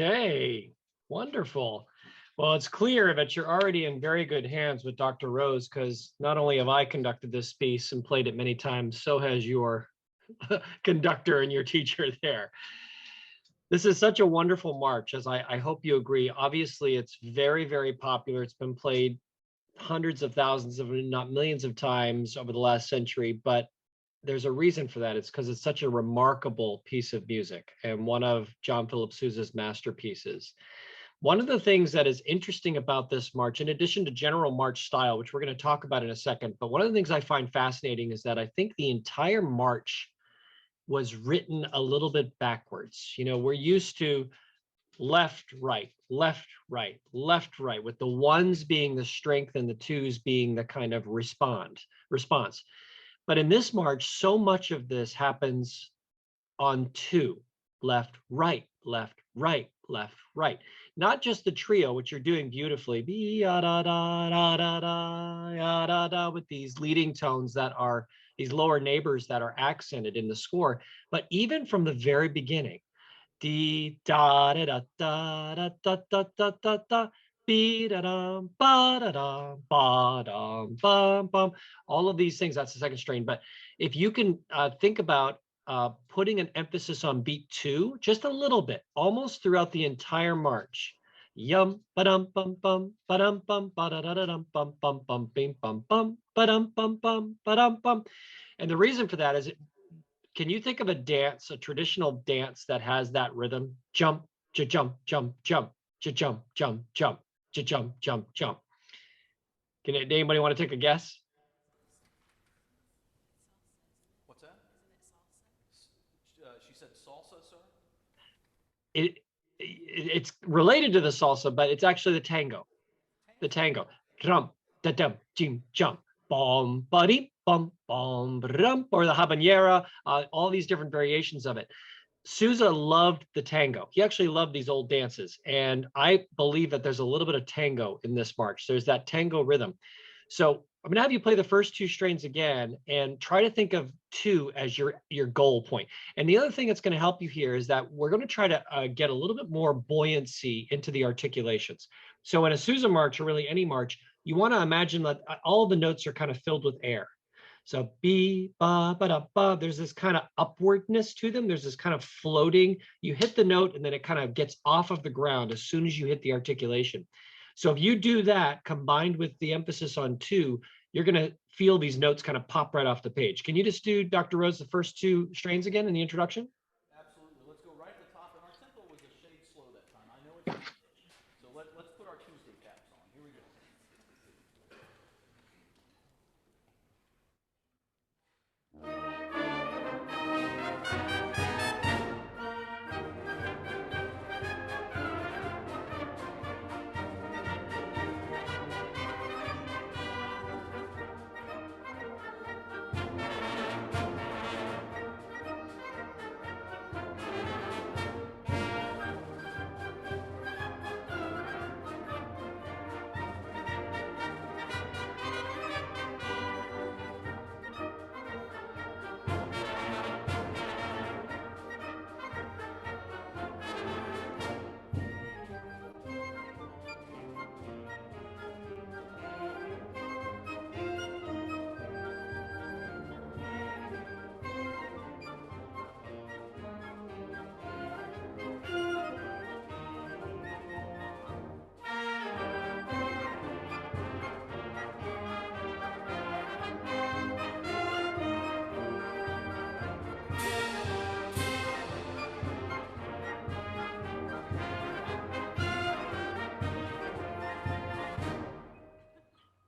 Okay, wonderful. Well, it's clear that you're already in very good hands with Dr. Rose, because not only have I conducted this piece and played it many times, so has your conductor and your teacher there. This is such a wonderful march, as I hope you agree. Obviously, it's very, very popular. It's been played hundreds of thousands of, not millions of times over the last century, but there's a reason for that. It's because it's such a remarkable piece of music and one of John Philip Sousa's masterpieces. One of the things that is interesting about this march, in addition to general march style, which we're going to talk about in a second, but one of the things I find fascinating is that I think the entire march was written a little bit backwards. You know, we're used to left, right, left, right, left, right, with the ones being the strength and the twos being the kind of response. But in this march, so much of this happens on two, left, right, left, right, left, right. Not just the trio, which you're doing beautifully, with these leading tones that are these lower neighbors that are accented in the score, but even from the very beginning, dee da da da da da da da da da, be da dum ba da dum ba dum bum bum. All of these things, that's the second strain. But if you can think about putting an emphasis on beat two, just a little bit, almost throughout the entire march. Yum ba dum bum bum ba dum bum ba da da da dum bum bum bum bing bum bum ba dum bum bum ba dum bum. And the reason for that is, can you think of a dance, a traditional dance that has that rhythm? Jump, jump, jump, jump, jump, jump, jump, jump, jump, jump. Can anybody want to take a guess? What's that? She said salsa, sir? It's related to the salsa, but it's actually the tango. The tango. Drum, da dum, jim, jump, bom, buddy, bum, bum, rum, or the habanera, all these different variations of it. Sousa loved the tango. He actually loved these old dances. And I believe that there's a little bit of tango in this march. There's that tango rhythm. So I'm going to have you play the first two strains again and try to think of two as your goal point. And the other thing that's going to help you here is that we're going to try to get a little bit more buoyancy into the articulations. So in a Sousa march, or really any march, you want to imagine that all the notes are kind of filled with air. So be ba ba da ba. There's this kind of upwardness to them. There's this kind of floating. You hit the note and then it kind of gets off of the ground as soon as you hit the articulation. So if you do that combined with the emphasis on two, you're going to feel these notes kind of pop right off the page. Can you just do, Dr. Rose, the first two strains again in the introduction? Absolutely. Let's go right to the top. And our tempo was a shade slow that time. I know it's so let's put our Tuesday caps on. Here we go.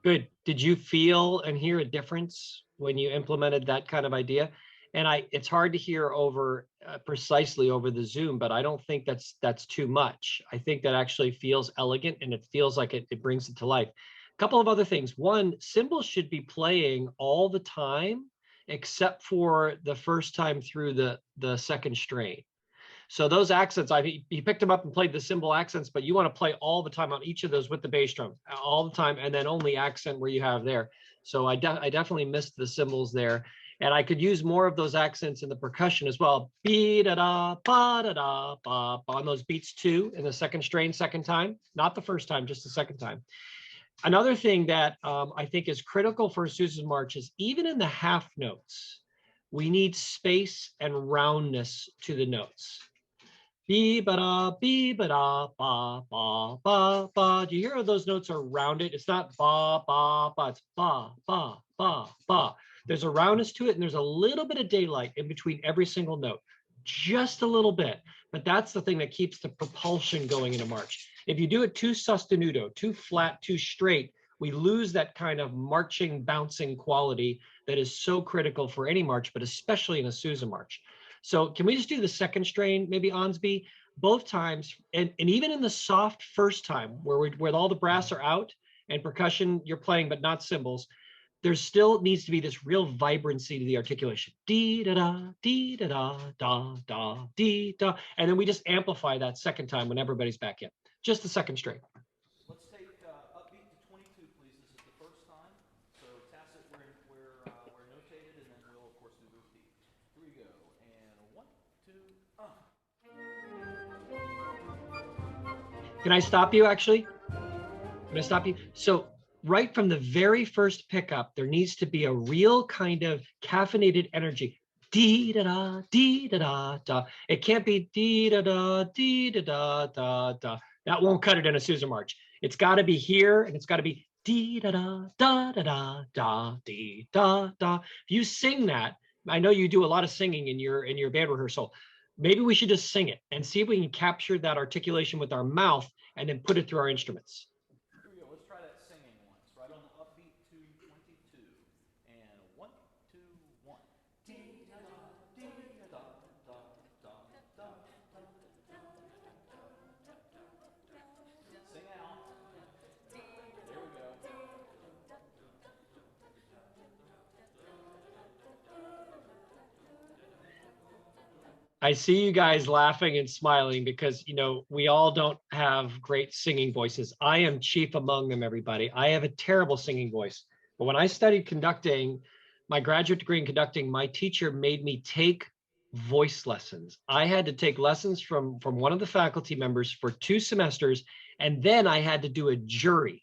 Good. Did you feel and hear a difference when you implemented that kind of idea? And it's hard to hear over precisely over the Zoom, but I don't think that's too much. I think that actually feels elegant and it feels like it brings it to life. A couple of other things. One, cymbals should be playing all the time, except for the first time through the second strain. So those accents, he picked them up and played the cymbal accents, but you want to play all the time on each of those with the bass drum, all the time, and then only accent where you have there. So I definitely missed the cymbals there. And I could use more of those accents in the percussion as well. Be da da ba da da ba on those beats too in the second strain, second time, not the first time, just the second time. Another thing that I think is critical for a Sousa march is even in the half notes, we need space and roundness to the notes. Be ba da ba ba ba. Do you hear how those notes are rounded? It's not ba ba ba. It's ba ba ba ba. There's a roundness to it, and there's a little bit of daylight in between every single note, just a little bit. But that's the thing that keeps the propulsion going in a march. If you do it too sostenuto, too flat, too straight, we lose that kind of marching, bouncing quality that is so critical for any march, but especially in a Sousa march. So can we just do the second strain, maybe Onsby, both times, and even in the soft first time where all the brass are out and percussion you're playing but not cymbals, there still needs to be this real vibrancy to the articulation. Dee da da, dee da da, da da, dee da, and then we just amplify that second time when everybody's back in. Just the second strain. Let's take upbeat to 22, please. This is the first time. So tacit where notated, and then we'll, of course, do upbeat. Here we go. And 1, 2, Can I stop you, actually? Can I stop you? So right from the very first pickup, there needs to be a real kind of caffeinated energy. Dee da da, dee da da da. It can't be dee da da, dee da da da da. That won't cut it in a Sousa march. It's got to be here, and it's got to be dee da da da da da da dee da da. If you sing that, I know you do a lot of singing in your band rehearsal. Maybe we should just sing it and see if we can capture that articulation with our mouth and then put it through our instruments. Here we go. Let's try that singing once. Right on the upbeat to 22. And 1, 2, 1. Dee da da, dee da da da da da da. Sing out. There we go. I see you guys laughing and smiling because, you know, we all don't have great singing voices. I am chief among them, everybody. I have a terrible singing voice. But when I studied conducting, my graduate degree in conducting, my teacher made me take voice lessons. I had to take lessons from one of the faculty members for 2 semesters, and then I had to do a jury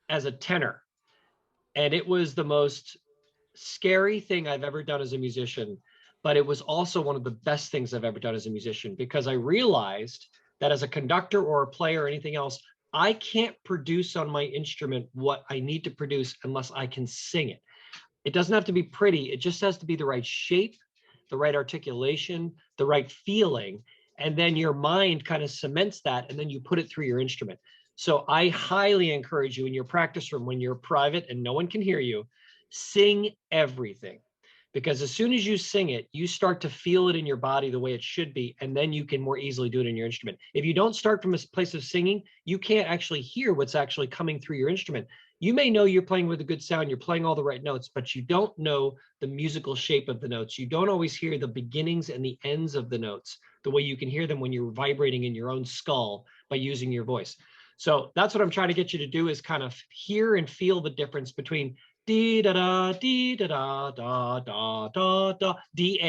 as a tenor. And it was the most scary thing I've ever done as a musician. But it was also one of the best things I've ever done as a musician, because I realized that as a conductor or a player or anything else, I can't produce on my instrument what I need to produce unless I can sing it. It doesn't have to be pretty. It just has to be the right shape, the right articulation, the right feeling. And then your mind kind of cements that, and then you put it through your instrument. So I highly encourage you in your practice room, when you're private and no one can hear you, sing everything. Because as soon as you sing it, you start to feel it in your body the way it should be, and then you can more easily do it in your instrument. If you don't start from a place of singing, you can't actually hear what's actually coming through your instrument. You may know you're playing with a good sound, you're playing all the right notes, but you don't know the musical shape of the notes. You don't always hear the beginnings and the ends of the notes the way you can hear them when you're vibrating in your own skull by using your voice. So that's what I'm trying to get you to do, is kind of hear and feel the difference between dee da da, dee da da, da da da da, da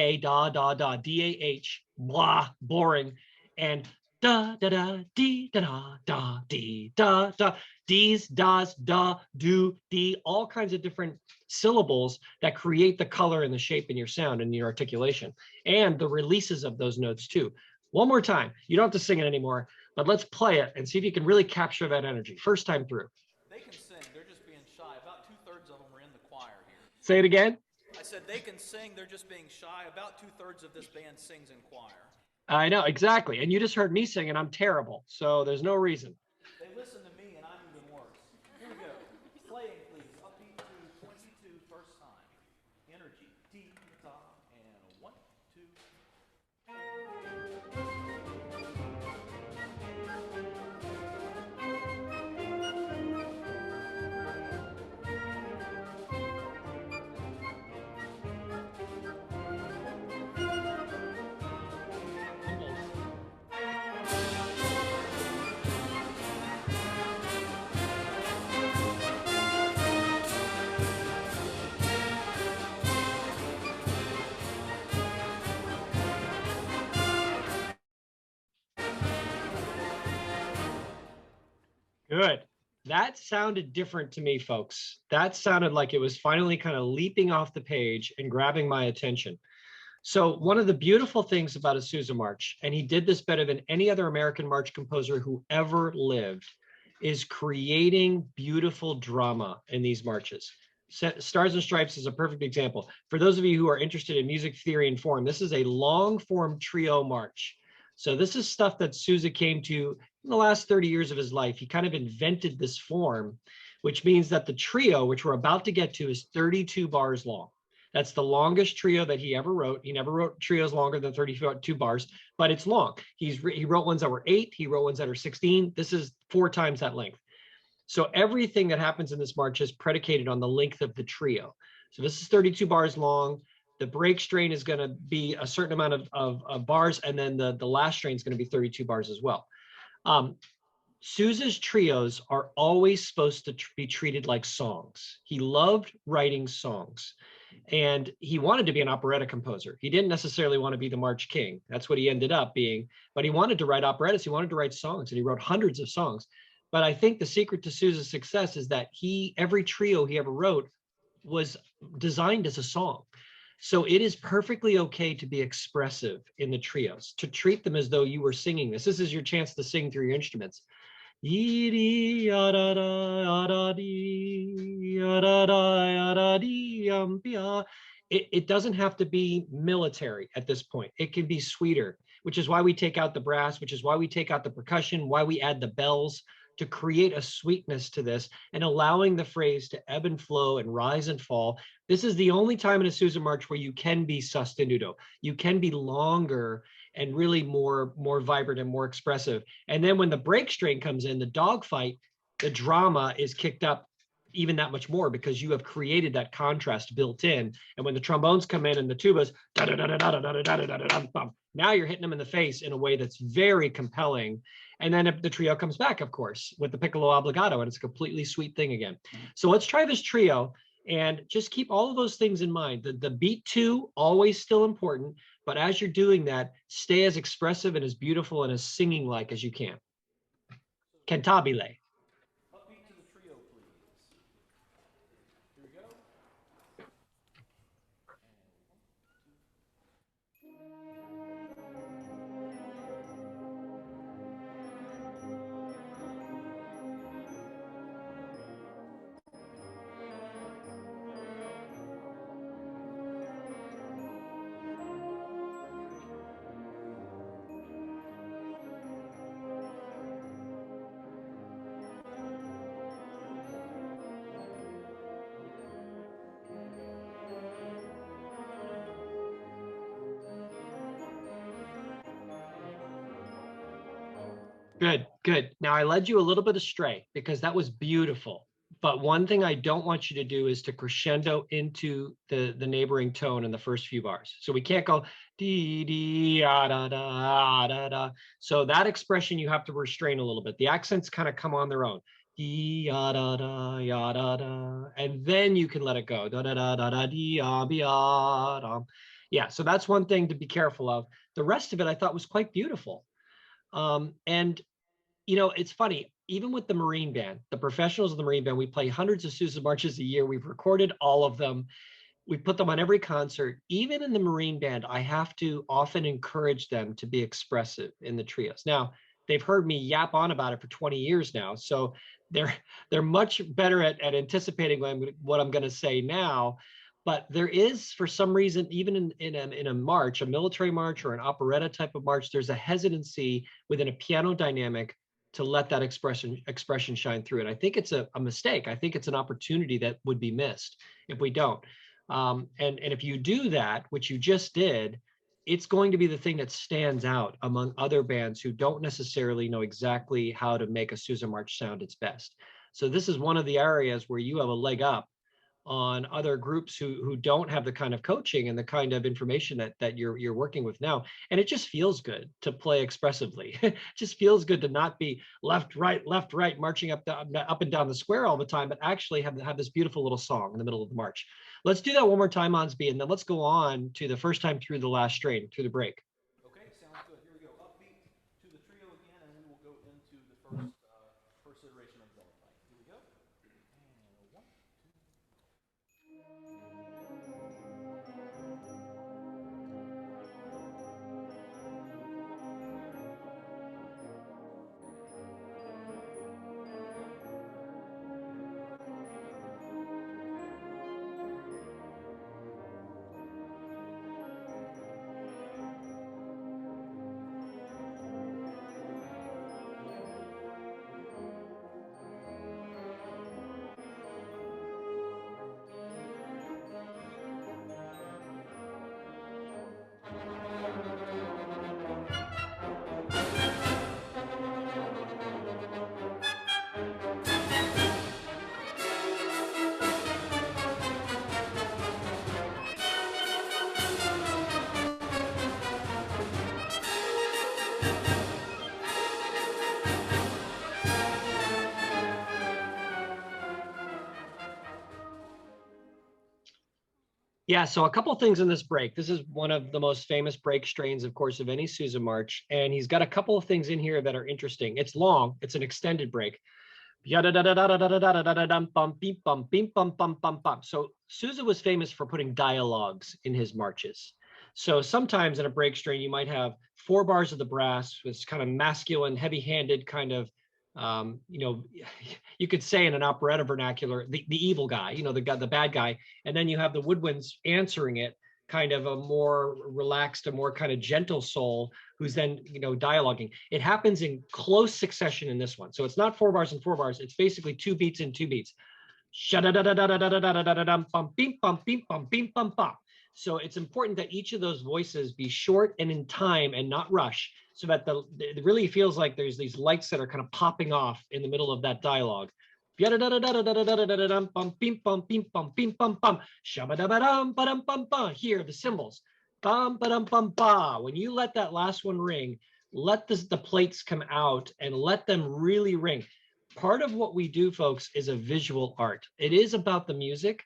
da da da, dah, blah, boring, and da da da, dee da da da, dee da da, dees, das, da, do, dee, all kinds of different syllables that create the color and the shape in your sound and your articulation, and the releases of those notes too. One more time. You don't have to sing it anymore, but let's play it and see if you can really capture that energy. First time through. They can sing. They're just being shy. About 2/3 of them are in the choir here. Say it again. I said they can sing. They're just being shy. About 2/3 of this band sings in choir. I know, exactly. And you just heard me sing, and I'm terrible. So there's no reason. They listen to me, and I'm even worse. Here we go. Playing, please. Upbeat to 22, first time. Energy. Dee, da, and 1, 2. Good. That sounded different to me, folks. That sounded like it was finally kind of leaping off the page and grabbing my attention. So one of the beautiful things about a Sousa march, and he did this better than any other American march composer who ever lived, is creating beautiful drama in these marches. Stars and Stripes is a perfect example. For those of you who are interested in music theory and form, this is a long form trio march. So this is stuff that Sousa came to in the last 30 years of his life. He kind of invented this form, which means that the trio, which we're about to get to, is 32 bars long. That's the longest trio that he ever wrote. He never wrote trios longer than 32 bars, but it's long. He wrote ones that were 8. He wrote ones that are 16. This is 4 times that length. So everything that happens in this march is predicated on the length of the trio. So this is 32 bars long. The break strain is going to be a certain amount of bars, and then the last strain is going to be 32 bars as well. Sousa's trios are always supposed to be treated like songs. He loved writing songs. And he wanted to be an operetta composer. He didn't necessarily want to be the March King. That's what he ended up being. But he wanted to write operettas. He wanted to write songs, and he wrote hundreds of songs. But I think the secret to Sousa's success is that every trio he ever wrote was designed as a song. So it is perfectly okay to be expressive in the trios, to treat them as though you were singing this. This is your chance to sing through your instruments. It doesn't have to be military at this point. It can be sweeter, which is why we take out the brass, which is why we take out the percussion, why we add the bells, to create a sweetness to this and allowing the phrase to ebb and flow and rise and fall. This is the only time in a Sousa march where you can be sostenuto. You can be longer and really more vibrant and more expressive. And then when the break strain comes in, the dogfight, the drama is kicked up even that much more because you have created that contrast built in. And when the trombones come in and the tubas, now you're hitting them in the face in a way that's very compelling. And then the trio comes back, of course, with the piccolo obligato, and it's a completely sweet thing again. So let's try this trio and just keep all of those things in mind. The beat 2, always still important, but as you're doing that, stay as expressive and as beautiful and as singing-like as you can. Cantabile. Upbeat to the trio, please. Here we go. Good, good. Now I led you a little bit astray because that was beautiful. But one thing I don't want you to do is to crescendo into the neighboring tone in the first few bars. So we can't go dee dee da da da da. So that expression you have to restrain a little bit. The accents kind of come on their own. Dee da da da da da, and then you can let it go. Da da da da da dee da. Yeah. So that's one thing to be careful of. The rest of it I thought was quite beautiful. And you know, it's funny, even with the Marine Band, the professionals of the Marine Band, we play hundreds of Sousa marches a year. We've recorded all of them. We put them on every concert. Even in the Marine Band, I have to often encourage them to be expressive in the trios. Now, they've heard me yap on about it for 20 years now. So they're much better at anticipating what I'm going to say now. But there is, for some reason, even in a march, a military march or an operetta type of march, there's a hesitancy within a piano dynamic to let that expression shine through. And I think it's a mistake. I think it's an opportunity that would be missed if we don't. And if you do that, which you just did, it's going to be the thing that stands out among other bands who don't necessarily know exactly how to make a Sousa march sound its best. So this is one of the areas where you have a leg up on other groups who don't have the kind of coaching and the kind of information that you're working with now. And it just feels good to play expressively. It just feels good to not be left, right, marching up and down the square all the time, but actually have this beautiful little song in the middle of the march. Let's do that one more time, Onsby, and then let's go on to the first time through the last strain, through the break. Okay, sounds good. Here we go. Upbeat to the trio again, and we will go into the first iteration of Yeah, so a couple things in this break. This is one of the most famous break strains, of course, of any Sousa march. And he's got a couple of things in here that are interesting. It's long, it's an extended break. So Sousa was famous for putting dialogues in his marches. So sometimes in a break strain, you might have 4 bars of the brass, this kind of masculine, heavy-handed kind of, you could say in an operetta vernacular, the evil guy, the bad guy, and then you have the woodwinds answering it, kind of a more relaxed, a more kind of gentle soul who's then, dialoguing. It happens in close succession in this one. So it's not 4 bars and 4 bars. It's basically 2 beats and 2 beats. So it's important that each of those voices be short and in time and not rush, so that it really feels like there's these lights that are kind of popping off in the middle of that dialogue. Here, the cymbals. When you let that last one ring, let the plates come out and let them really ring. Part of what we do, folks, is a visual art. It is about the music,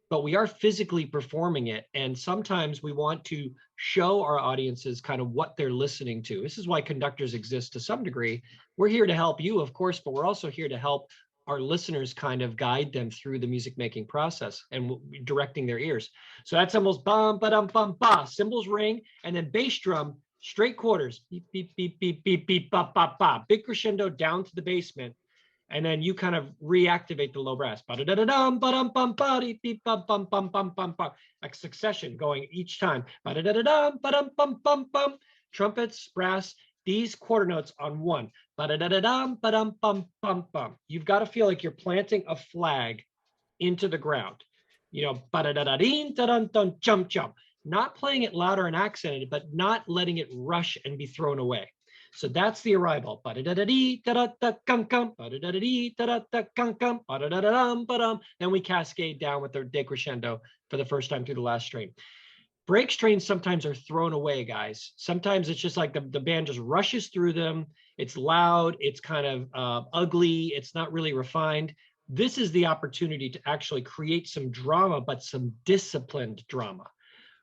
but we are physically performing it. And sometimes we want to show our audiences kind of what they're listening to. This is why conductors exist to some degree. We're here to help you, of course, but we're also here to help our listeners kind of guide them through the music making process and directing their ears. So that's almost bum, ba-dum, bum, ba. Cymbals ring, and then bass drum, straight quarters, beep, beep, beep, beep, beep, beep, ba, ba, ba. Big crescendo down to the basement. And then you kind of reactivate the low brass. Like succession going each time. Trumpets, brass, these quarter notes on one. You've got to feel like you're planting a flag into the ground. Jump, jump. Not playing it louder and accented, but not letting it rush and be thrown away. So that's the arrival. Then we cascade down with the decrescendo for the first time through the last strain. Break strains sometimes are thrown away, guys. Sometimes it's just like the band just rushes through them. It's loud. It's kind of ugly. It's not really refined. This is the opportunity to actually create some drama, but some disciplined drama.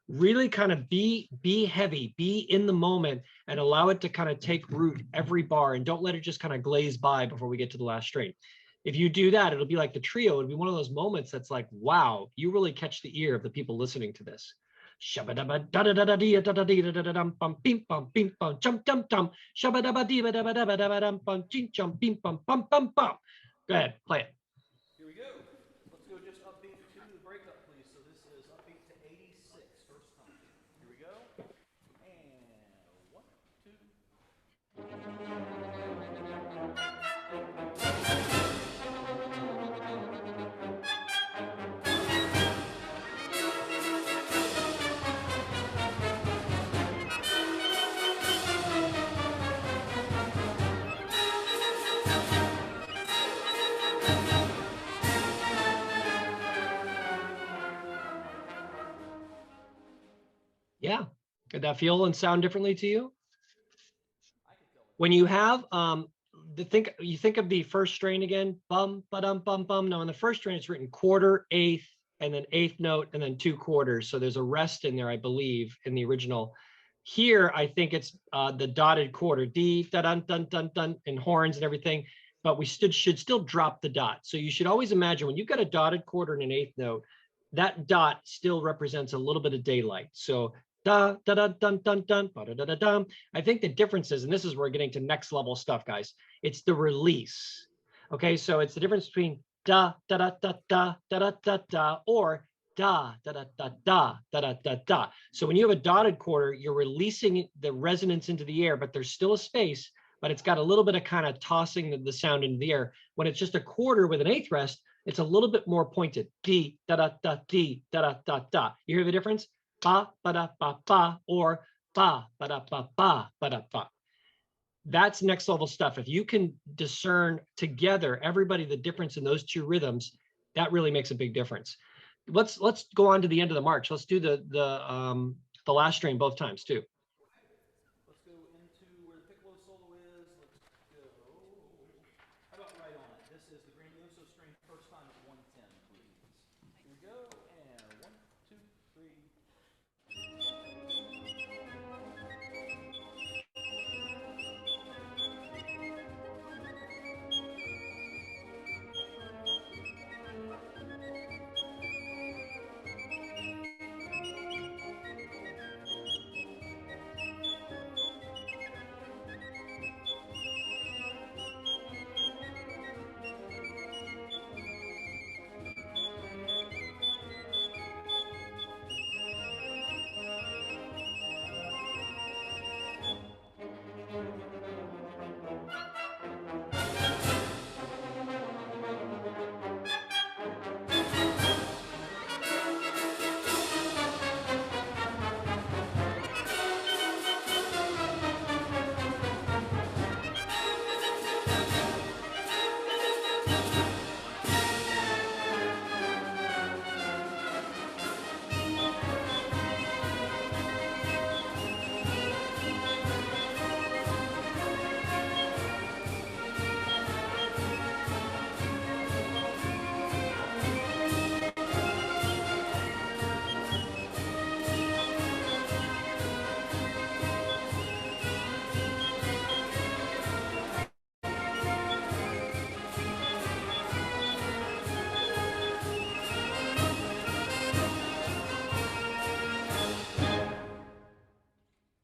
Really kind of be heavy, be in the moment, and allow it to kind of take root every bar, and don't let it just kind of glaze by before we get to the last strain. If you do that, it'll be like the trio. It'll be one of those moments that's like, wow, you really catch the ear of the people listening to this. Go ahead, play it. Here we go. Let's go just upbeat to the breakup, please. So this is upbeat to 86, first time. Here we go. And 1, 2. Yeah. Did that feel and sound differently to you? When you have you think of the first strain again, bum, ba-dum, bum, bum. Now in the first strain, it's written quarter, eighth, and then eighth note, and then 2 quarters. So there's a rest in there, I believe, in the original. Here, I think it's the dotted quarter, D, da dun dun dun dun, and horns and everything. But we should still drop the dot. So you should always imagine when you've got a dotted quarter and an eighth note, that dot still represents a little bit of daylight. So da da da dun dun dun da da da dum. I think the difference is, and this is where we're getting to next level stuff, guys. It's the release. Okay, so it's the difference between da da da da da da da da da or da da da da da da da da da. So when you have a dotted quarter, you're releasing the resonance into the air, but there's still a space, but it's got a little bit of kind of tossing the sound into the air. When it's just a quarter with an eighth rest, it's a little bit more pointed. D da da da D da da da da. You hear the difference? Ba ba da ba ba or ba ba da ba ba ba da ba. That's next level stuff. If you can discern together, everybody, the difference in those 2 rhythms, that really makes a big difference. Let's go on to the end of the march. Let's do the last strain both times too. Let's go into where the piccolo solo is. Let's go. How about right on it? This is the grandioso strain, first time at 110, please. Here we go. And 1, 2, 3.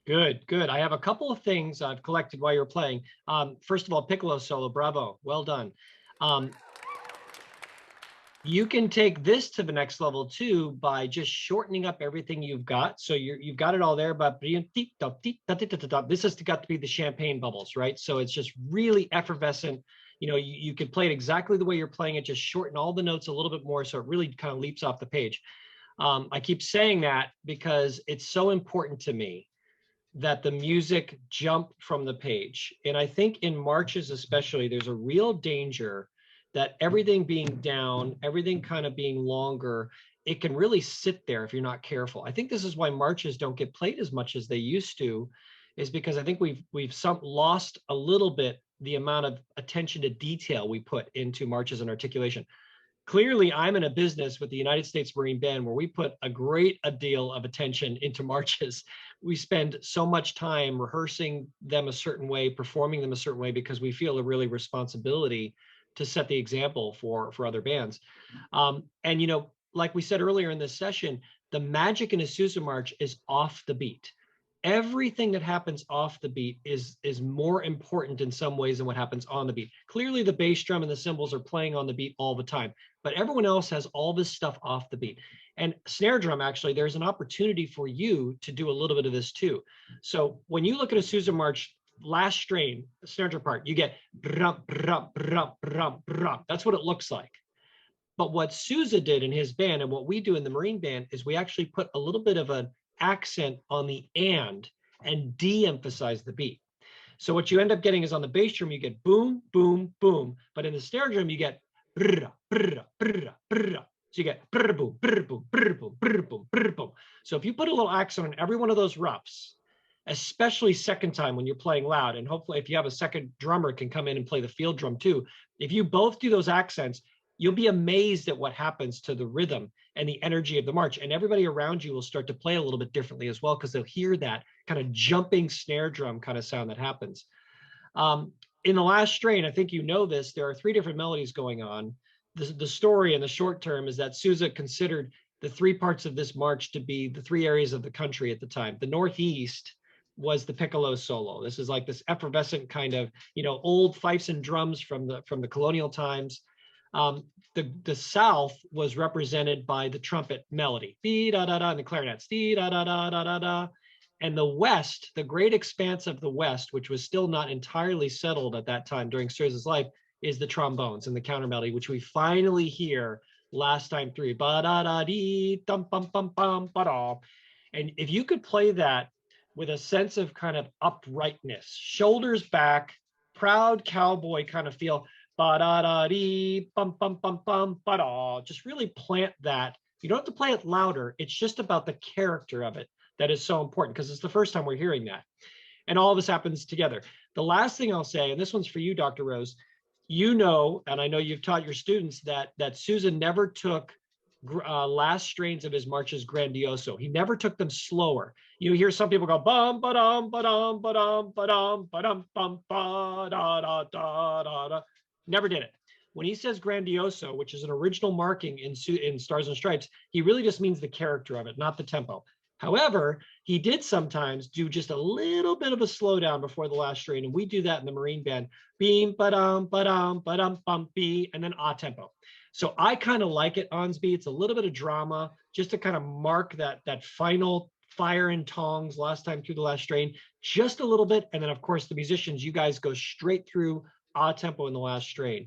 Good, good. I have a couple of things I've collected while you're playing. First of all, piccolo solo, bravo, well done. You can take this to the next level too by just shortening up everything you've got. So you've got it all there, but this has got to be the champagne bubbles, right? So it's just really effervescent. You know, you could play it exactly the way you're playing it, just shorten all the notes a little bit more so it really kind of leaps off the page. I keep saying that because it's so important to me that the music jump from the page. And I think in marches especially, there's a real danger that everything being down, everything kind of being longer, it can really sit there if you're not careful. I think this is why marches don't get played as much as they used to, is because I think we've lost a little bit the amount of attention to detail we put into marches and articulation. Clearly, I'm in a business with the United States Marine Band where we put a great deal of attention into marches. We spend so much time rehearsing them a certain way, performing them a certain way, because we feel a really responsibility to set the example for other bands. And, you know, like we said earlier in this session, the magic in a Sousa march is off the beat. Everything that happens off the beat is more important in some ways than what happens on the beat. Clearly, the bass drum and the cymbals are playing on the beat all the time, but everyone else has all this stuff off the beat. And snare drum, actually, there's an opportunity for you to do a little bit of this too. So when you look at a Sousa march, last strain, the snare drum part, you get brum, brum, brum, brum, brum. That's what it looks like. But what Sousa did in his band and what we do in the Marine Band is we actually put a little bit of an accent on the and de-emphasize the beat. So what you end up getting is on the bass drum, you get boom, boom, boom. But in the snare drum, you get brr, brr, brr, brr. So you get brr, boom, brr, boom, brr, boom, brr, boom, brr, boom. So if you put a little accent on every one of those roughs, especially second time when you're playing loud, and hopefully if you have a second drummer can come in and play the field drum too, if you both do those accents, you'll be amazed at what happens to the rhythm and the energy of the march. And everybody around you will start to play a little bit differently as well, because they'll hear that kind of jumping snare drum kind of sound that happens. In the last strain, I think you know this, there are 3 different melodies going on. The story in the short term is that Sousa considered the 3 parts of this march to be the 3 areas of the country at the time. The Northeast was the piccolo solo. This is like this effervescent kind of, you know, old fifes and drums from the colonial times. The South was represented by the trumpet melody, dee da da da, and the clarinets, dee da da da da da da. And the West, the great expanse of the West, which was still not entirely settled at that time during Sousa's life, is the trombones and the counter melody, which we finally hear last time through. Ba da da dee, dum bum bum bum ba da. And if you could play that with a sense of kind of uprightness, shoulders back, proud cowboy kind of feel. Ba-da-da-dee, bum, bum, ba-da. Just really plant that. You don't have to play it louder. It's just about the character of it that is so important, because it's the first time we're hearing that. And all of this happens together. The last thing I'll say, and this one's for you, Dr. Rose, you know, and I know you've taught your students that Sousa never took last strains of his marches grandioso. He never took them slower. You hear some people go bum ba-dum ba-dum ba-dum ba-dum ba-dum bum ba-da-da-da-da-da. Never did it. When he says grandioso, which is an original marking in Stars and Stripes, he really just means the character of it, not the tempo. However, he did sometimes do just a little bit of a slowdown before the last strain, and we do that in the Marine Band. Beam, ba-dum, ba-dum, ba-dum, bum, be, and then tempo. So I kind of like it, Onsby. It's a little bit of drama, just to kind of mark that final fire and tongs last time through the last strain, just a little bit. And then, of course, the musicians, you guys go straight through tempo in the last strain.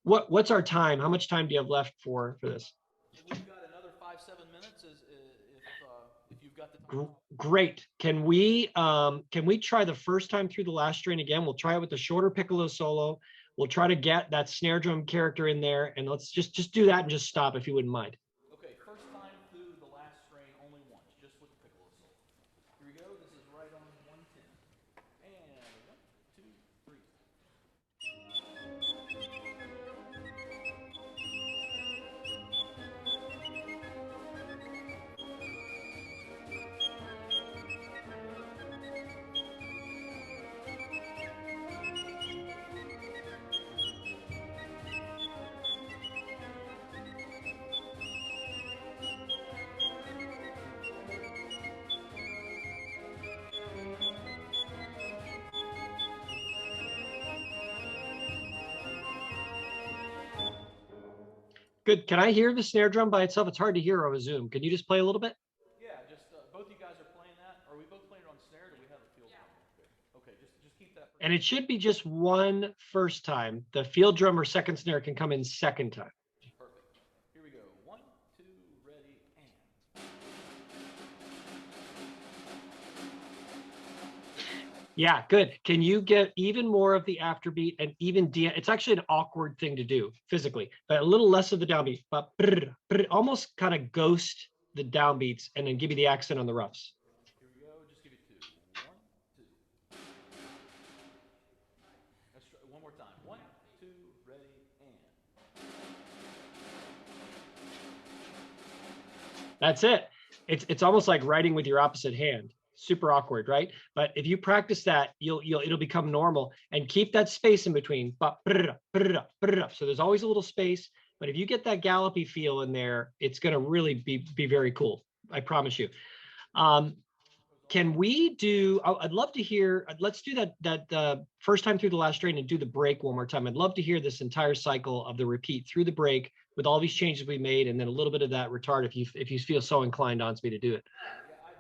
What's our time? How much time do you have left for this? We've got another 5-7 minutes if you've got the time. Great. Can we try the first time through the last strain again? We'll try it with the shorter piccolo solo. We'll try to get that snare drum character in there, and let's just do that and just stop if you wouldn't mind. Okay, first time through the last strain only once, just with the piccolo solo. Here we go. This is right on 110. And 1, 2, 3. Good. Can I hear the snare drum by itself? It's hard to hear over Zoom. Can you just play a little bit? Yeah, just both you guys are playing that. Are we both playing it on snare? Or do we have a field drum? Okay, just keep that. And it should be just one first time. The field drum or second snare can come in second time. Perfect. Here we go. 1, 2, ready, and. Yeah, good. Can you get even more of the afterbeat and even it's actually an awkward thing to do physically, but a little less of the downbeat, but almost kind of ghost the downbeats and then give you the accent on the roughs. Here we go. Just give it 2. 1, 2. Let's try one more time. 1, 2, ready, and. That's it. It's almost like writing with your opposite hand. Super awkward, right? But if you practice that, it'll become normal, and keep that space in between. So there's always a little space, but if you get that gallopy feel in there, it's going to really be very cool. I promise you. Can we do? I'd love to hear. Let's do that first time through the last strain and do the break one more time. I'd love to hear this entire cycle of the repeat through the break with all these changes we made, and then a little bit of that retard if you feel so inclined, Onsby, to do it.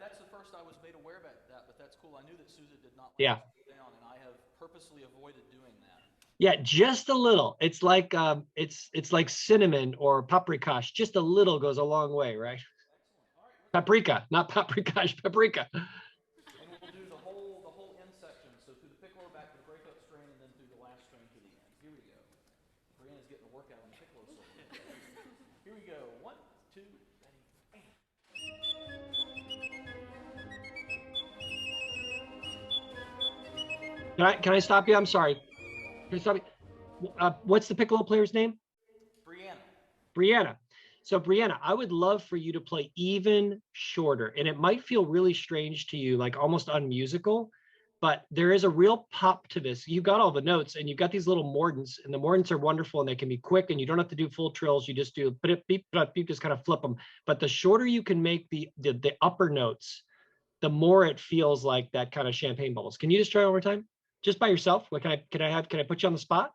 That's the first I was made aware of that, but that's cool. I knew that Sousa did not like Yeah. it down, and I have purposely avoided doing that. Yeah, just a little. It's like it's like cinnamon or paprikash. Just a little goes a long way, right? Excellent. All right. Paprika, not paprikash, paprika. And we'll do the whole end section. So through the piccolo back to the breakup strain, and then through the last strain to the end. Here we go. Brianna's getting a workout on the piccolo solo. Here we go. 1, 2, ready, and. Can I stop you? I'm sorry. Can I stop you? What's the piccolo player's name? Brianna. So Brianna, I would love for you to play even shorter, and it might feel really strange to you, like almost unmusical, but there is a real pop to this. You've got all the notes, and you've got these little mordents, and the mordents are wonderful, and they can be quick, and you don't have to do full trills. You just do beep, beep, just kind of flip them. But the shorter you can make the upper notes, the more it feels like that kind of champagne bubbles. Can you just try one more time, just by yourself? What can I put you on the spot?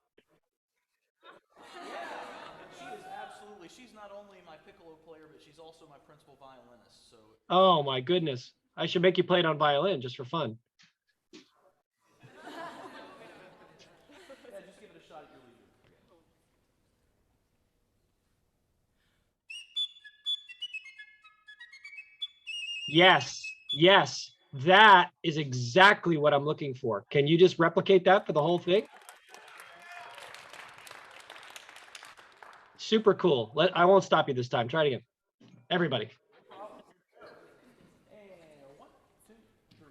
She is absolutely. She's not only my piccolo player, but she's also my principal violinist. So. Oh my goodness! I should make you play it on violin just for fun. Yeah, just give it a shot at your leisure. Yes, that is exactly what I'm looking for. Can you just replicate that for the whole thing? Super cool. I won't stop you this time. Try it again. Everybody. And 1, 2, 3.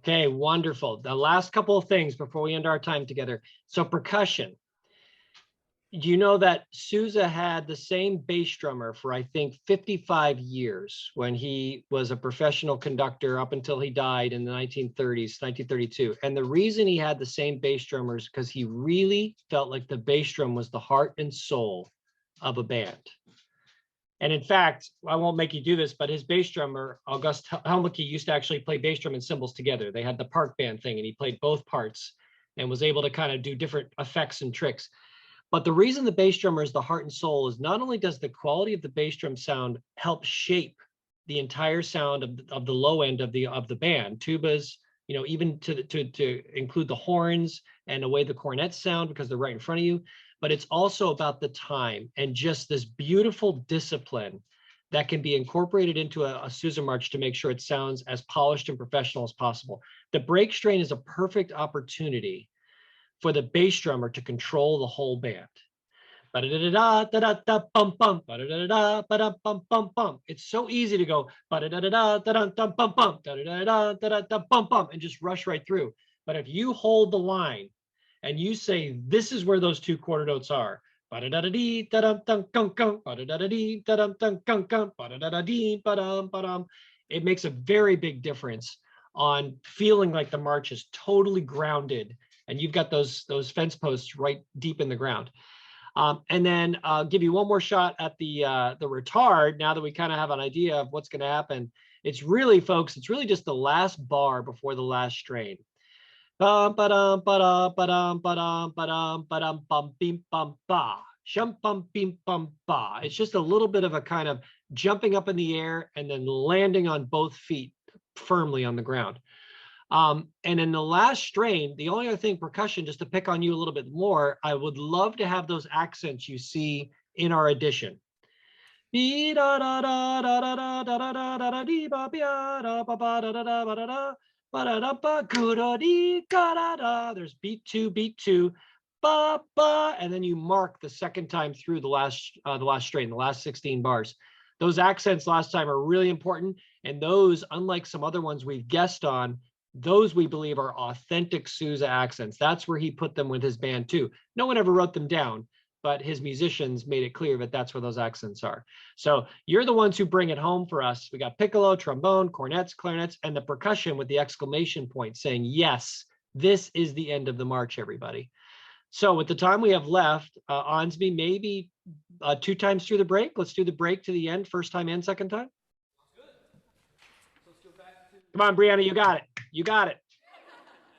Okay, wonderful. The last couple of things before we end our time together. So percussion. Do you know that Sousa had the same bass drummer for, I think, 55 years when he was a professional conductor up until he died in the 1930s, 1932. And the reason he had the same bass drummer is because he really felt like the bass drum was the heart and soul of a band. And in fact, I won't make you do this, but his bass drummer, August Helmke, used to actually play bass drum and cymbals together. They had the park band thing, and he played both parts and was able to kind of do different effects and tricks. But the reason the bass drummer is the heart and soul is not only does the quality of the bass drum sound help shape the entire sound of the low end of the band, tubas, you know, even to include the horns and the way the cornets sound because they're right in front of you, but it's also about the time and just this beautiful discipline that can be incorporated into a Sousa march to make sure it sounds as polished and professional as possible. The break strain is a perfect opportunity for the bass drummer to control the whole band. It's so easy to go and just rush right through. But if you hold the line and you say, this is where those two quarter notes are, it makes a very big difference on feeling like the march is totally grounded and you've got those fence posts right deep in the ground. And then I'll give you one more shot at the retard now that we kind of have an idea of what's going to happen. It's really, folks, it's really just the last bar before the last strain. It's just a little bit of a kind of jumping up in the air and then landing on both feet firmly on the ground. And in the last strain, the only other thing, percussion, just to pick on you a little bit more, I would love to have those accents you see in our edition. There's beat two, ba, ba, and then you mark the second time through the last strain, the last 16 bars. Those accents last time are really important, and those, unlike some other ones we've guessed on, those we believe are authentic Sousa accents. That's where he put them with his band too. No one ever wrote them down, but his musicians made it clear that that's where those accents are. So you're the ones who bring it home for us. We got piccolo, trombone, cornets, clarinets, and the percussion with the exclamation point saying, yes, this is the end of the march, everybody. So with the time we have left, Onsby, maybe 2 times through the break. Let's do the break to the end, first time and second time. Come on, Brianna, you got it. You got it.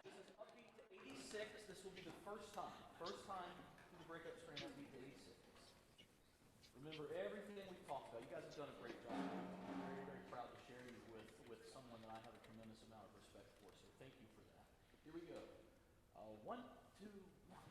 This is upbeat to 86. This will be the first time. First time through the breakup strain upbeat to 86. Remember everything we talked about. You guys have done a great job. I'm very, very proud to share you with someone that I have a tremendous amount of respect for. So thank you for that. Here we go. 1, 2, 1.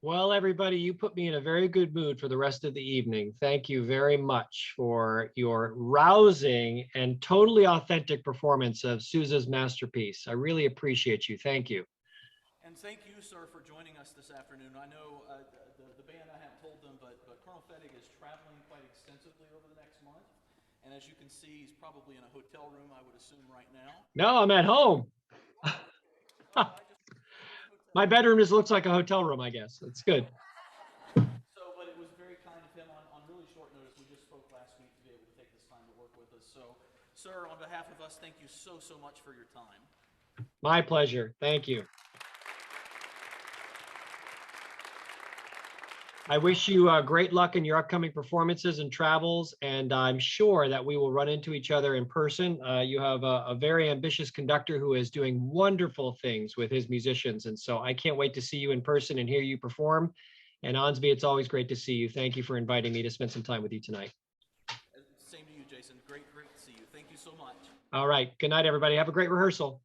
Well, everybody, you put me in a very good mood for the rest of the evening. Thank you very much for your rousing and totally authentic performance of Sousa's masterpiece. I really appreciate you. Thank you. And thank you, sir, for joining us this afternoon. I know the band, I haven't told them, but Colonel Fettig is traveling quite extensively over the next month. And as you can see, he's probably in a hotel room, I would assume, right now. No, I'm at home. My bedroom just looks like a hotel room, I guess. It's good. So, but it was very kind of him on really short notice. We just spoke last week to be able to take this time to work with us. So, sir, on behalf of us, thank you so much for your time. My pleasure. Thank you. I wish you great luck in your upcoming performances and travels, and I'm sure that we will run into each other in person. You have a very ambitious conductor who is doing wonderful things with his musicians, and so I can't wait to see you in person and hear you perform. And Onsby, it's always great to see you. Thank you for inviting me to spend some time with you tonight. Same to you, Jason. Great to see you. Thank you so much. All right. Good night, everybody. Have a great rehearsal.